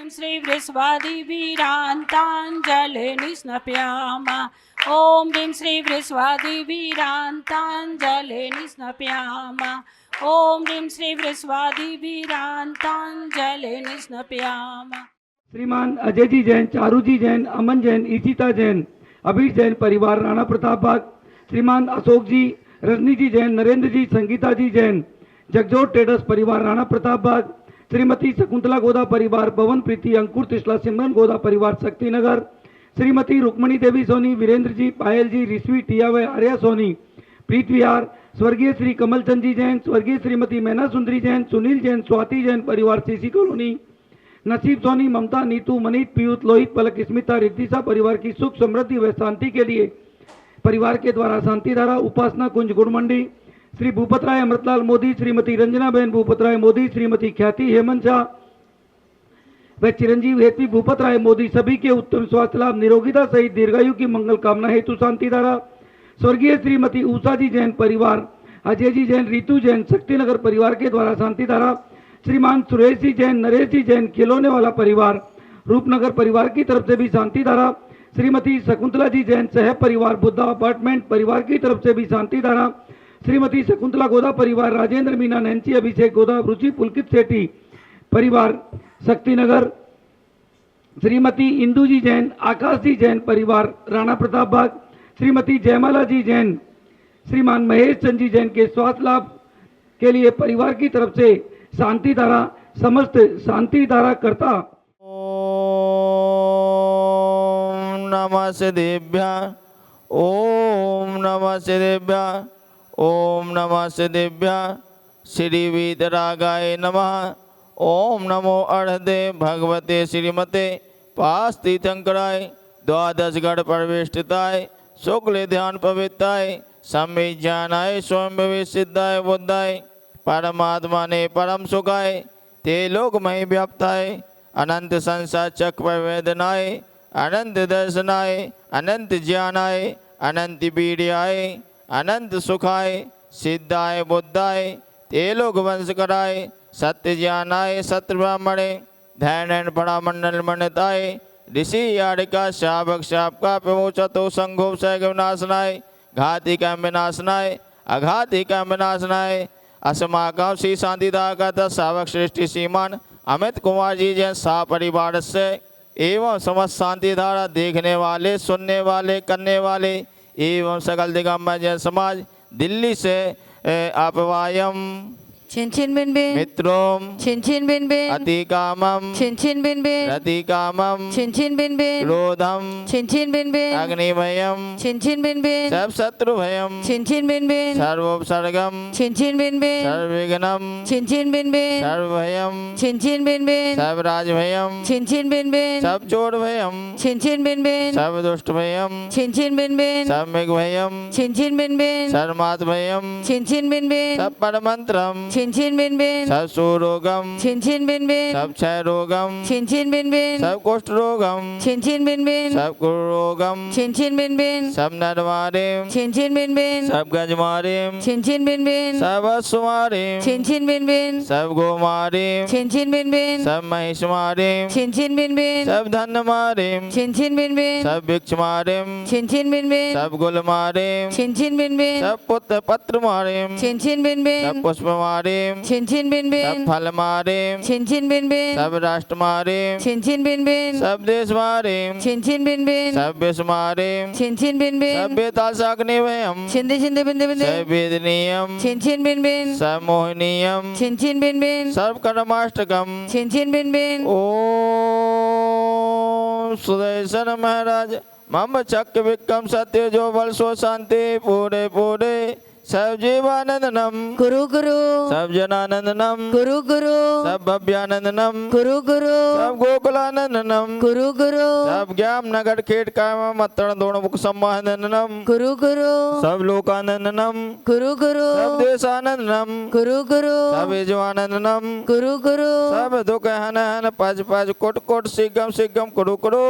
भीं श्री वृषभादिवीरान्ताञ्जलिर्निष्णपयामः। ॐ भीं श्री वृषभादिवीरान्ताञ्जलिर्निष्णपयामः। ॐ भीं श्री वृषभादिवीरान्ताञ्जलिर्निष्णपयामः। श्रीमान अजय जी जैन, चारू जी जैन, अमन जैन, ईशिता जैन, अभीर जैन परिवार राणा प्रताप बाग। श्रीमान अशोक जी, रजनी जी जैन, नरेंद्र जी, संगीता जी जैन, जगजोत ट्रेडर्स परिवार राणा प्रताप बाग। श्रीमती शकुंतला गोदा परिवार, पवन प्रीति, अंकुर तिसला, सिमरन गोदा परिवार शक्ति नगर। श्रीमती रुक्मणी देवी सोनी, वीरेंद्र जी, पायल जी, ऋषि टियावे, आर्या सोनी, प्रीत विहार। स्वर्गीय श्री कमलचंद जी जैन, स्वर्गीय श्रीमती मैना सुंदरी जैन, सुनील जैन, स्वाति जैन परिवार सीसी कॉलोनी। नसीब सोनी, ममता, नीतू, मनीत, पीयूष, लोहित, पलक, स्मिता, रिद्धिशा परिवार की सुख समृद्धि व शांति के लिए परिवार के द्वारा शांति धारा उपासना कुंज गुड़मंडी। श्री भूपत राय अमृतलाल मोदी, श्रीमती रंजना बहन भूपत राय मोदी, श्रीमती ख्याति हेमंत शाह व चिरंजीव हेतवी भूपत राय मोदी सभी के उत्तम स्वास्थ्य लाभ, निरोगिता सहित दीर्घायु की मंगल कामना हेतु शांति धारा। स्वर्गीय श्रीमती उषा जी जैन परिवार, अजय जी जैन, रीतू जैन, शक्तिनगर परिवार के द्वारा शांति धारा। श्रीमान सुरेश जी जैन, नरेश जी जैन, खिलौने वाला परिवार रूपनगर परिवार की तरफ से भी शांति धारा। श्रीमती शकुंतला जी जैन, सह परिवार बुद्धा अपार्टमेंट परिवार की तरफ से भी शांति धारा। श्रीमती शकुंतला गोदा परिवार, राजेंद्र मीना, नैन्सी, अभिषेक गोदा, रुचि, पुलकित सेठी परिवार शक्तिनगर। श्रीमती इंदू जी जैन, आकाश जी जैन परिवार राणा प्रताप बाग। श्रीमती जयमाला जी जैन, श्रीमान महेश चंद जी जैन के स्वास्थ्य लाभ के लिए परिवार की तरफ से शांति धारा, समस्त शांति धारा करता। ओम नमः सिद्धेभ्यः, ओम नमः सिद्धेभ्यः, ओम नमः सिद्धेभ्यः। श्री वीतरागाय नमः। ओम नमो अर्हते भगवते श्रीमते पास्तीर्थंकराय द्वादशगढ़ प्रविष्टिताय शुक्ल ध्यान पवित्राय सम्यक ज्ञानाय स्वयं विसिद्धाय बुद्धाय परमात्मा ने परम सुखाय ते लोकमय व्याप्ताय अनंत संसार चक्र वेदनाय अनंत दर्शनाय अनंत ज्ञानाय अनंत वीर्याय अनंत सुखाय सिद्धाय बुद्धाय ते लोक वंश कराय सत्य ज्ञानाय सत्य ब्राह्मणे धैर्य परामंडल मंडिताय ऋषि यारिका शावक शाप का प्रमोचतो संघोप सैग विनाशनाय घाति का विनाशनाय अघाति का विनाशनाय असमागम श्री शांतिदा का सावक सृष्टि सीमान अमित कुमार जी जैन सा परिवार से एवं समस्त शांति धारा देखने वाले, सुनने वाले, करने वाले एवं सकल दिगंबर जैन समाज दिल्ली से अपवायम छिन छिन बिन बिन मित्रोम छिन छिन बिन बिन अति कामम छिन छिन बिन बिन रति कामम छिन छिन बिन बिन क्रोधम छिन छिन बिन बिन अग्निभयम छिन छिन बिन बिन सब शत्रु भयम छिन छिन बिन बिन सर्वोपसर्गम छिन छिन बिन बिन सर्वविघ्नम छिन छिन बिन बिन सर्वभयम छिन छिन बिन बिन सब राजभयम छिन छिन बिन बिन सब चोर भयम छिन छिन बिन बिन सब दुष्ट भयम छिन छिन बिन बिन सब मृग भयम छिन छिन बिन बिन सर्मात भयम छिन छिन बिन बिन सब परमंत्रम छिन छिन बिन बिन सब सुरोगम छिन छिन बिन बिन सब क्षय रोगम छिन छिन बिन बिन सब कुष्ठ रोगम छिन छिन बिन बिन सब कुर रोगम छिन छिन बिन बिन सब नरमारिम छिन छिन बिन बिन सब गजमारिम छिन छिन बिन बिन सब असुमारिम छिन छिन बिन बिन सब गोमारिम छिन छिन बिन बिन सब महिषमारिम छिन छिन बिन बिन सब धन मारिम छिन छिन बिन बिन सब वृक्ष मारिम छिन छिन बिन बिन सब गुल मारिम छिन छिन बिन बिन सब पुत्र पत्र मारिम छिन छिन बिन बिन सब पुष्प मारिम छिन छिन बिन बिन सब फल मारिम छिन छिन बिन बिन सब राष्ट्र मारिम छिन छिन बिन बिन सब देश मारिम छिन छिन बिन बिन सब विश्व मारिम छिन छिन बिन बिन सब बेताल साकने भयम छिंदे छिंदे बिंदे बिंदे सब वेदनीयम छिन छिन बिन बिन सब मोहनीयम छिन छिन बिन बिन सर्व कर्माष्टकम छिन छिन बिन बिन ओम सुदर्शन महाराज मम चक्र विक्रम सत्य जो बल सो शांति पूरे पूरे सब जीवानंदनम गुरु गुरु सब जनानंदनम गुरु गुरु सब भव्यानंदनम गुरु गुरु सब गोकुलानंदनम गुरु गुरु सब ज्ञान नगर खेट काम मत्तण दोण मुख सम्मानंदनम गुरु गुरु सब लोकानंदनम गुरु गुरु सब देशानंदनम गुरु गुरु सब यजमानंदनम गुरु गुरु सब दुख हन हन पज पज कोट कोट सिगम सिगम कुरु कुरु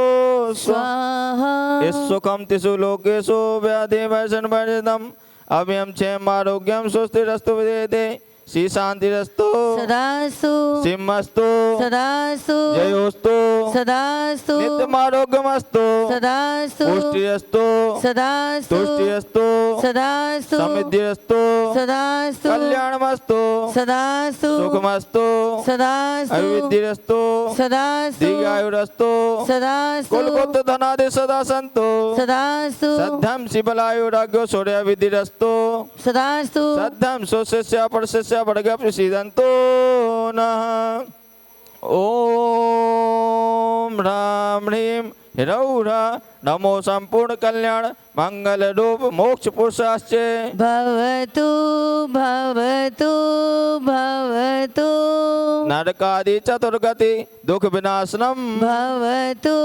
स्वाहा इस सुखम तिसु लोकेशु व्याधि वैसन वर्जितम अभयम क्षेम आरोग्यम सुस्थिरस्तु विदेते श्री शांतिरस्तु सदास्तु सिंहस्तु सदास्तु जयोस्तु सदास्तु नित्यमारोग्यमस्तु सदास्तु पुष्टिरस्तु सदास्तु तुष्टिरस्तु सदास्तु समृद्धिरस्तु सदास्तु कल्याणमस्तु सदास्तु सुखमस्तु सदास्तु अभिवृद्धिरस्तु सदास्तु दीर्घायुरस्तु सदास्तु कुलपुत्र धनादि सदा सन्तु सदास्तु सद्धम शिबलायुराग्यो सूर्यविधिरस्तु सदास्तु सद्धम स्वस्य परस्य वर्ग प्रसीदन्तु नः ओम राम ह्रीं हिरौरा नमो संपूर्ण कल्याण मंगल रूप मोक्ष पुरुषाश्चे भवतु भवतु भवतु नरकादि चतुर्गति दुख विनाशनम भवतु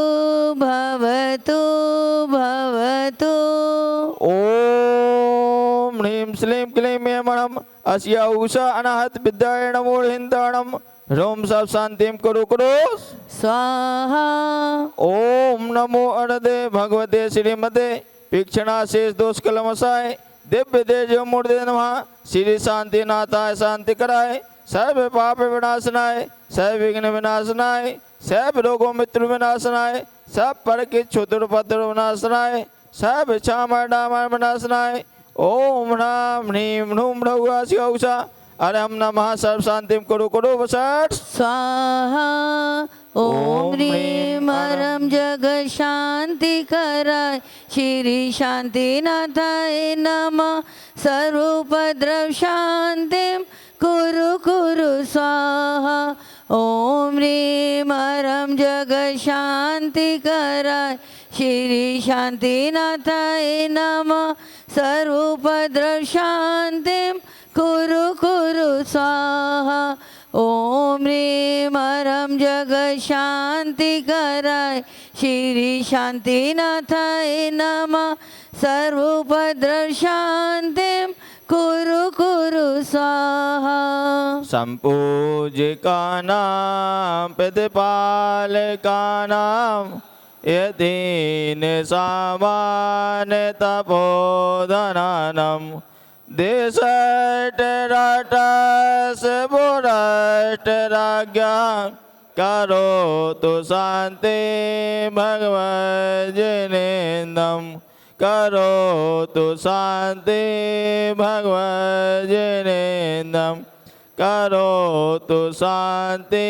भवतु भवतु ओम ह्रीं श्लीं क्लीं यमणम अस्या उषा अनाहत विद्याय नमो हिंदाणम रोम सब शांतिम कुरु कुरु स्वाहा ओम नमो अनदे भगवते श्रीमते पीक्षणा शेष दोष कलमसाय दिव्य तेजो मूर्ति नमः श्री शांति नाथाय शांति कराय सर्व पाप विनाशनाय सर्व विघ्न विनाशनाय सर्व रोगों मृत्यु विनाशनाय सब पर की क्षुद्र उपद्रव विनाशनाय सब क्षामय डामय विनाशनाय ओम राम ह्रीं ह्रूं ह्रौषा अरहम नमः सर्व शांतिम कुरु कुरु वसट स्वाहा ओम ह्रीं हरम जग शांति कराय श्री शांतिनाथाय नमः सर्वोपद्रव शांतिम कुरु कुरु स्वाहा ओम ह्रीं हरम जग शांति कराय श्री शांतिनाथाय नमः सर्वोपद्रव शांतिम कुरु कुरु स्वाहा ओम ह्रीं हरम जग शांति कराय श्री शांतिनाथाय नमः सर्वोपद्रव शांतिम कुरु कुरु स्वाहा संपूजिकानां प्रतिपालकानां यदीन सामान्य तपोधनानं देशटराटस बुरष्टराज्ञा करोतु शान्ति भगवज्जनेन्दं करोतु शान्ति भगवज्जनेन्दं करोतु शान्ति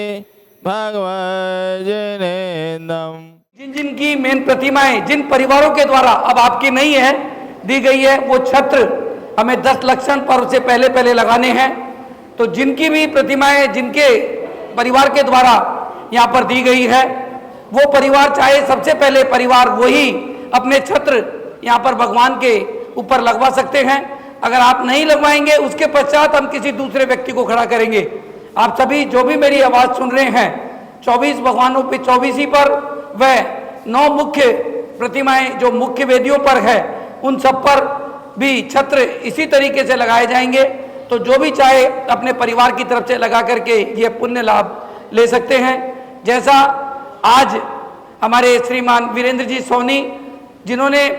भगवज्जनेन्दं। जिन जिन की मेन प्रतिमाएं जिन परिवारों के द्वारा अब आपकी नहीं है दी गई है वो छत्र हमें 10 लक्षण पर्व से पहले पहले लगाने हैं। तो जिनकी भी प्रतिमाएं जिनके परिवार के द्वारा यहाँ पर दी गई है वो परिवार चाहे सबसे पहले परिवार वही अपने छत्र यहाँ पर भगवान के ऊपर लगवा सकते हैं। अगर आप नहीं लगवाएंगे उसके पश्चात हम किसी दूसरे व्यक्ति को खड़ा करेंगे। आप सभी जो भी मेरी आवाज़ सुन रहे हैं 24 भगवानों पे 24 पर वह 9 मुख्य प्रतिमाएं जो मुख्य वेदियों पर है उन सब पर भी छत्र इसी तरीके से लगाए जाएंगे। तो जो भी चाहे अपने परिवार की तरफ से लगा करके ये पुण्य लाभ ले सकते हैं। जैसा आज हमारे श्रीमान वीरेंद्र जी सोनी जिन्होंने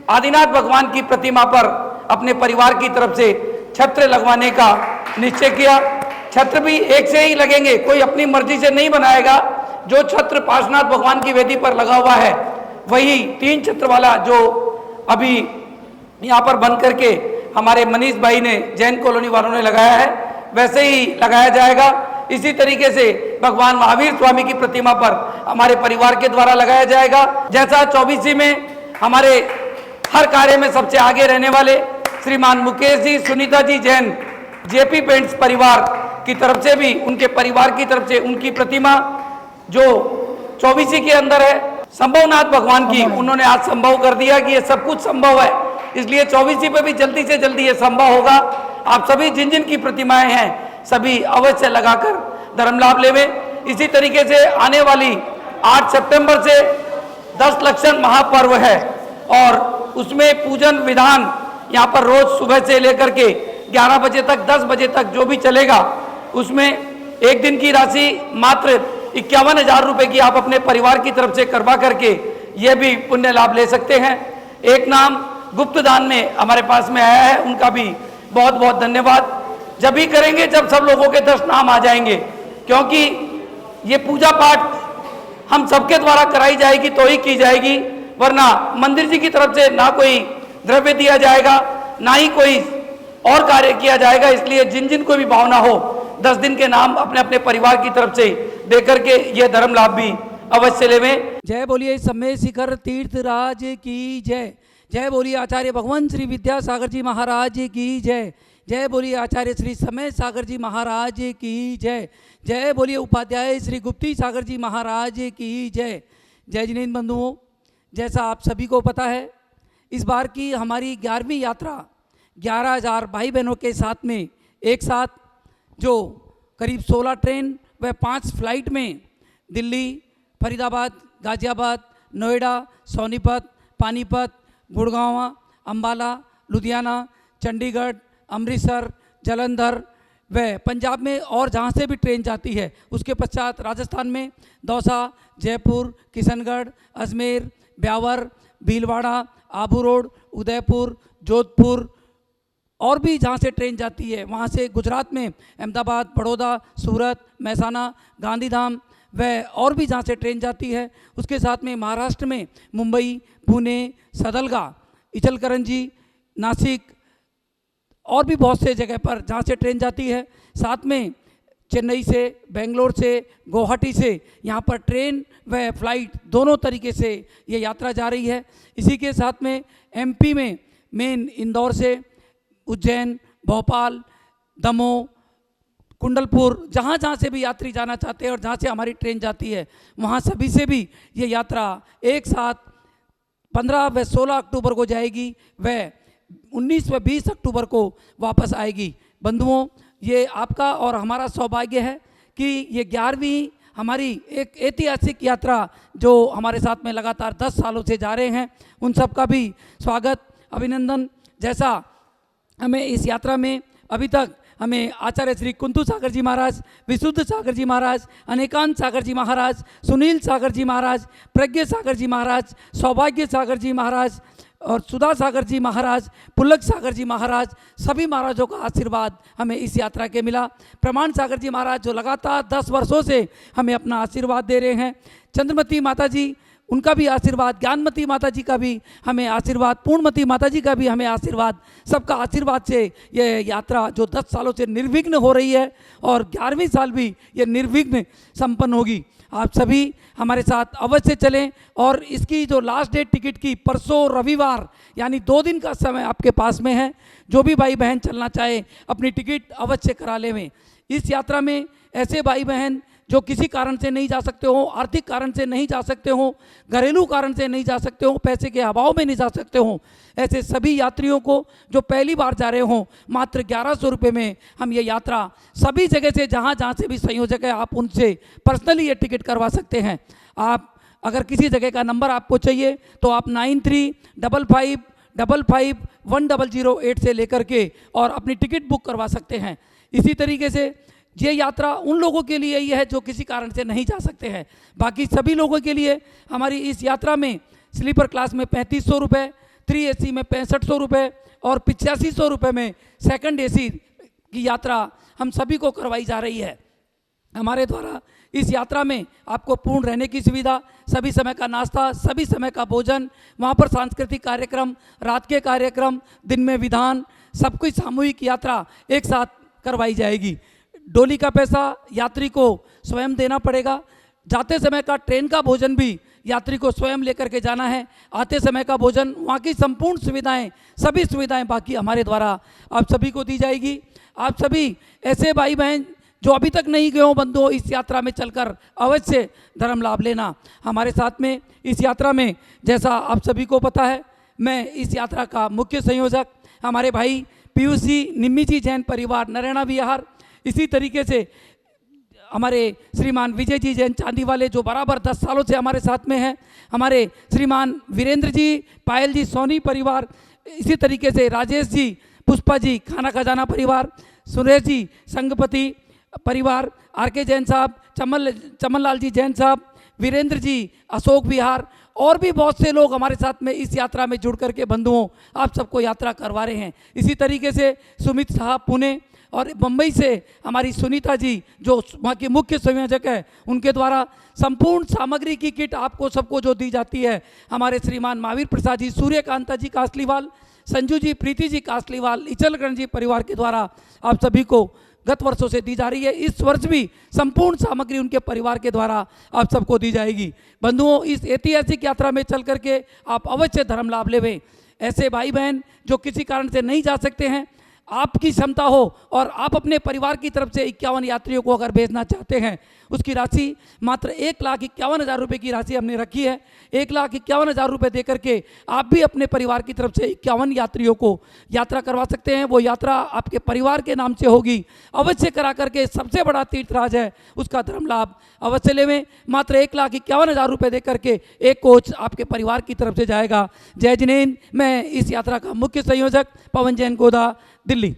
आदिनाथ भगवान की प्रतिमा पर अपने परिवार की तरफ से छत्र लगवाने का निश्चय किया। छत्र भी एक से ही लगेंगे, कोई अपनी मर्जी से नहीं बनाएगा। जो छत्र पार्श्वनाथ भगवान की वेदी पर लगा हुआ है वही 3 छत्र वाला जो अभी यहाँ पर बन करके हमारे मनीष भाई ने जैन कॉलोनी वालों ने लगाया है वैसे ही लगाया जाएगा। इसी तरीके से भगवान महावीर स्वामी की प्रतिमा पर हमारे परिवार के द्वारा लगाया जाएगा। जैसा 24 में हमारे हर कार्य में सबसे आगे रहने वाले श्रीमान मुकेश जी सुनीता जी जैन जेपी पेंट्स परिवार की तरफ से भी उनके परिवार की तरफ से उनकी प्रतिमा जो 24 के अंदर है संभवनाथ भगवान की उन्होंने आज संभव कर दिया कि ये सब कुछ संभव है, इसलिए 24 पे भी जल्दी से जल्दी ये संभव होगा। आप सभी जिन जिन की प्रतिमाएं हैं सभी अवश्य लगाकर धर्म लाभ लेवे। इसी तरीके से आने वाली 8 सितंबर से 10 लक्षण महापर्व है और उसमें पूजन विधान यहाँ पर रोज सुबह से लेकर के 11 बजे तक 10 बजे तक जो भी चलेगा उसमें एक दिन की राशि मात्र 51,000 रुपये की आप अपने परिवार की तरफ से करवा करके ये भी पुण्य लाभ ले सकते हैं। एक नाम गुप्त दान में हमारे पास में आया है, उनका भी बहुत बहुत धन्यवाद। जब ही करेंगे जब सब लोगों के 10 नाम आ जाएंगे, क्योंकि ये पूजा पाठ हम सबके द्वारा कराई जाएगी तो ही की जाएगी, वरना मंदिर जी की तरफ से ना कोई द्रव्य दिया जाएगा, ना ही कोई और कार्य किया जाएगा। इसलिए जिन जिन को भी भावना हो 10 दिन के नाम अपने अपने परिवार की तरफ से दे करके यह धर्म लाभ भी अवश्य लेवें। जय बोलिए समय शिखर तीर्थ राज की जय। जय बोलिए आचार्य भगवान श्री विद्यासागर जी महाराज की जय। जय बोलिए आचार्य श्री समय सागर जी महाराज की जय। जय बोलिए उपाध्याय श्री गुप्ती सागर जी महाराज की जय। जय जिनेन्द्र बंधुओं, जैसा आप सभी को पता है, इस बार की हमारी 11वीं यात्रा 11,000 भाई बहनों के साथ में एक साथ जो करीब 16 ट्रेन व 5 फ्लाइट में दिल्ली, फरीदाबाद, गाजियाबाद, नोएडा, सोनीपत, पानीपत, गुड़गांव, अंबाला, लुधियाना, चंडीगढ़, अमृतसर, जालंधर व पंजाब में और जहाँ से भी ट्रेन जाती है, उसके पश्चात राजस्थान में दौसा, जयपुर, किशनगढ़, अजमेर, ब्यावर, भीलवाड़ा, आबू रोड, उदयपुर, जोधपुर और भी जहाँ से ट्रेन जाती है, वहाँ से गुजरात में अहमदाबाद, बड़ौदा, सूरत, महसाना, गांधीधाम व और भी जहाँ से ट्रेन जाती है। उसके साथ में महाराष्ट्र में मुंबई, पुणे, सदलगा, इचलकरंजी, नासिक और भी बहुत से जगह पर जहाँ से ट्रेन जाती है। साथ में चेन्नई से, बेंगलोर से, गुवाहाटी से यहाँ पर ट्रेन व फ्लाइट दोनों तरीके से ये यात्रा जा रही है। इसी के साथ में एमपी में मेन इंदौर से उज्जैन, भोपाल, दमोह, कुंडलपुर, जहाँ जहाँ से भी यात्री जाना चाहते हैं और जहाँ से हमारी ट्रेन जाती है, वहाँ सभी से भी ये यात्रा एक साथ 15 व 16 अक्टूबर को जाएगी व 19 व 20 अक्टूबर को वापस आएगी। बंधुओं, ये आपका और हमारा सौभाग्य है कि ये 11वीं हमारी एक ऐतिहासिक यात्रा जो हमारे साथ में लगातार 10 सालों से जा रहे हैं, उन सब का भी स्वागत, अभिनंदन। जैसा हमें इस यात्रा में अभी तक हमें आचार्य श्री कुंतु सागर जी महाराज, विशुद्ध सागर जी महाराज, अनेकांत सागर जी महाराज, सुनील सागर जी महाराज, प्रज्ञ सागर जी महाराज, सौभाग्य सागर जी महाराज और सुधा सागर जी महाराज, पुलक सागर जी महाराज, सभी महाराजों का आशीर्वाद हमें इस यात्रा के मिला। प्रमाण सागर जी महाराज जो लगातार 10 वर्षों से हमें अपना आशीर्वाद दे रहे हैं, चंद्रमती माता जी उनका भी आशीर्वाद, ज्ञानमती माता जी का भी हमें आशीर्वाद, पूर्णमती माता जी का भी हमें आशीर्वाद, सबका आशीर्वाद से ये यात्रा जो 10 सालों से निर्विघ्न हो रही है और 11वीं साल भी ये निर्विघ्न संपन्न होगी। आप सभी हमारे साथ अवश्य चलें और इसकी जो लास्ट डेट टिकट की परसों रविवार यानी 2 दिन का समय आपके पास में है। जो भी भाई बहन चलना चाहे अपनी टिकट अवश्य करा लें। इस यात्रा में ऐसे भाई बहन जो किसी कारण से नहीं जा सकते हो, आर्थिक कारण से नहीं जा सकते हो, घरेलू कारण से नहीं जा सकते हो, पैसे के अभाव में नहीं जा सकते हो, ऐसे सभी यात्रियों को जो पहली बार जा रहे हो मात्र 1100 रुपये में हम ये यात्रा सभी जगह से जहाँ जहाँ से भी संयोजक है आप उनसे पर्सनली ये टिकट करवा सकते हैं। आप अगर किसी जगह का नंबर आपको चाहिए तो आप 9355551008 से लेकर के और अपनी टिकट बुक करवा सकते हैं। इसी तरीके से ये यात्रा उन लोगों के लिए ही है जो किसी कारण से नहीं जा सकते हैं। बाकी सभी लोगों के लिए हमारी इस यात्रा में स्लीपर क्लास में 3500 रुपये, 3 AC में 6500 रुपये और 8500 रुपये में सेकंड AC की यात्रा हम सभी को करवाई जा रही है। हमारे द्वारा इस यात्रा में आपको पूर्ण रहने की सुविधा, सभी समय का नाश्ता, सभी समय का भोजन, वहाँ पर सांस्कृतिक कार्यक्रम, रात के कार्यक्रम, दिन में विधान, सब कुछ सामूहिक यात्रा एक साथ करवाई जाएगी। डोली का पैसा यात्री को स्वयं देना पड़ेगा। जाते समय का ट्रेन का भोजन भी यात्री को स्वयं लेकर के जाना है। आते समय का भोजन, वहाँ की संपूर्ण सुविधाएं, सभी सुविधाएं बाकी हमारे द्वारा आप सभी को दी जाएगी। आप सभी ऐसे भाई बहन जो अभी तक नहीं गए हो बंधुओं, इस यात्रा में चलकर अवश्य धर्म लाभ लेना। हमारे साथ में इस यात्रा में, जैसा आप सभी को पता है, मैं इस यात्रा का मुख्य संयोजक हमारे भाई पीयूष जी, निम्मी जी जैन परिवार, नरैना विहार, इसी तरीके से हमारे श्रीमान विजय जी जैन चांदी वाले जो बराबर 10 सालों से हमारे साथ में हैं, हमारे श्रीमान वीरेंद्र जी, पायल जी सोनी परिवार, इसी तरीके से राजेश जी, पुष्पा जी खाना खजाना परिवार, सुरेश जी संगपति परिवार, RK जैन साहब, चमन लाल जी जैन साहब, वीरेंद्र जी अशोक विहार और भी बहुत से लोग हमारे साथ में इस यात्रा में जुड़ करके बंधुओं आप सबको यात्रा करवा रहे हैं। इसी तरीके से सुमित साहब पुणे और बम्बई से हमारी सुनीता जी जो वहाँ की मुख्य संयोजक है, उनके द्वारा संपूर्ण सामग्री की किट आपको सबको जो दी जाती है, हमारे श्रीमान महावीर प्रसाद जी, सूर्यकांता जी कासलीवाल, संजू जी, प्रीति जी कासलीवाल, इचलकरण जी परिवार के द्वारा आप सभी को गत वर्षों से दी जा रही है। इस वर्ष भी संपूर्ण सामग्री उनके परिवार के द्वारा आप सबको दी जाएगी। बंधुओं, इस ऐतिहासिक यात्रा में चल करके आप अवश्य धर्म लाभ लेवें। ऐसे भाई बहन जो किसी कारण से नहीं जा सकते हैं, आपकी क्षमता हो और आप अपने परिवार की तरफ से 51 यात्रियों को अगर भेजना चाहते हैं, उसकी राशि मात्र 1,51,000 रुपये की राशि हमने रखी है। 1,51,000 रुपये दे करके आप भी अपने परिवार की तरफ से 51 यात्रियों को यात्रा करवा सकते हैं। वो यात्रा आपके परिवार के नाम से होगी। अवश्य करा करके, सबसे बड़ा तीर्थराज है, उसका धर्म लाभ अवश्य लेवें। मात्र 1,51,000 रुपये दे करके एक कोच आपके परिवार की तरफ से जाएगा। जय जिनेन्द्र। मैं इस यात्रा का मुख्य संयोजक पवन जैन गोदा, दिल्ली।